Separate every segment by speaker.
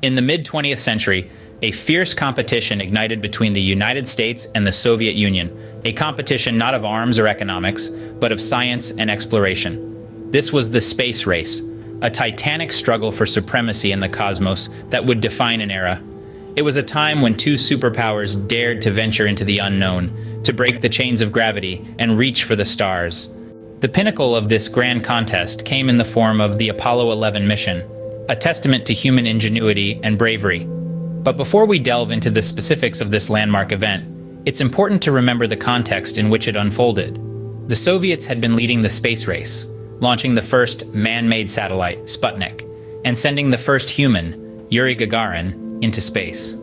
Speaker 1: In the mid-20th century, a fierce competition ignited between the United States and the Soviet Union, a competition not of arms or economics, but of science and exploration. This was the space race, a titanic struggle for supremacy in the cosmos that would define an era. It was a time when two superpowers dared to venture into the unknown, to break the chains of gravity and reach for the stars. The pinnacle of this grand contest came in the form of the Apollo 11 mission, a testament to human ingenuity and bravery. But before we delve into the specifics of this landmark event, it's important to remember the context in which it unfolded. The Soviets had been leading the space race, launching the first man-made satellite, Sputnik, and sending the first human, Yuri Gagarin, into space.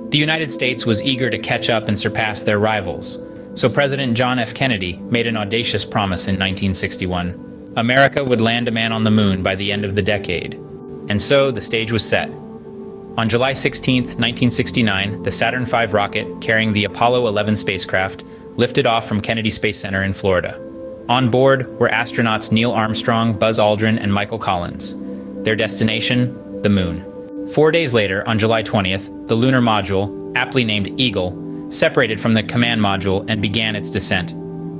Speaker 1: The United States was eager to catch up and surpass their rivals, so President John F. Kennedy made an audacious promise in 1961. America would land a man on the moon by the end of the decade. And so the stage was set. On July 16, 1969, the Saturn V rocket carrying the Apollo 11 spacecraft lifted off from Kennedy Space Center in Florida. On board were astronauts Neil Armstrong, Buzz Aldrin, and Michael Collins. Their destination, the moon. 4 days later, on July 20th, the lunar module, aptly named Eagle, separated from the command module and began its descent.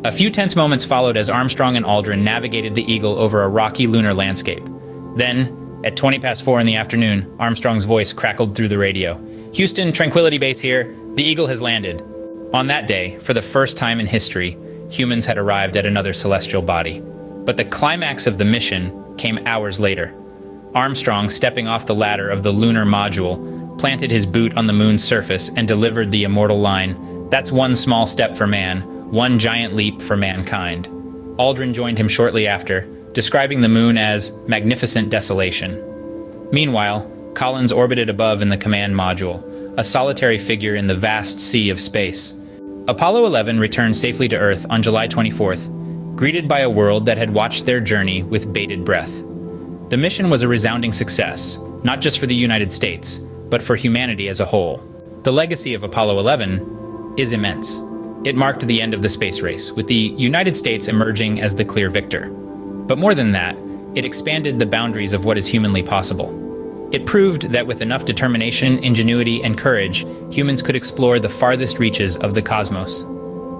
Speaker 1: A few tense moments followed as Armstrong and Aldrin navigated the Eagle over a rocky lunar landscape. Then, at 20 past 4 in the afternoon, Armstrong's voice crackled through the radio. "Houston, Tranquility Base here. The Eagle has landed." On that day, for the first time in history, humans had arrived at another celestial body. But the climax of the mission came hours later. Armstrong, stepping off the ladder of the lunar module, planted his boot on the moon's surface and delivered the immortal line, "That's one small step for man, one giant leap for mankind." Aldrin joined him shortly after, describing the moon as magnificent desolation. Meanwhile, Collins orbited above in the command module, a solitary figure in the vast sea of space. Apollo 11 returned safely to Earth on July 24th, greeted by a world that had watched their journey with bated breath. The mission was a resounding success, not just for the United States, but for humanity as a whole. The legacy of Apollo 11 is immense. It marked the end of the space race, with the United States emerging as the clear victor. But more than that, it expanded the boundaries of what is humanly possible. It proved that with enough determination, ingenuity, and courage, humans could explore the farthest reaches of the cosmos.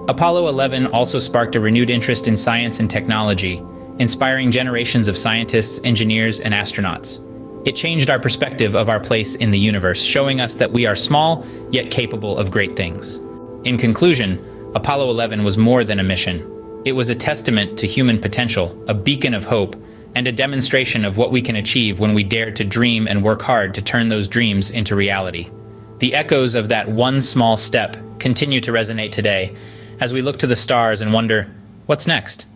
Speaker 1: Apollo 11 also sparked a renewed interest in science and technology, inspiring generations of scientists, engineers, and astronauts. It changed our perspective of our place in the universe, showing us that we are small, yet capable of great things. In conclusion, Apollo 11 was more than a mission. It was a testament to human potential, a beacon of hope, and a demonstration of what we can achieve when we dare to dream and work hard to turn those dreams into reality. The echoes of that one small step continue to resonate today as we look to the stars and wonder, what's next?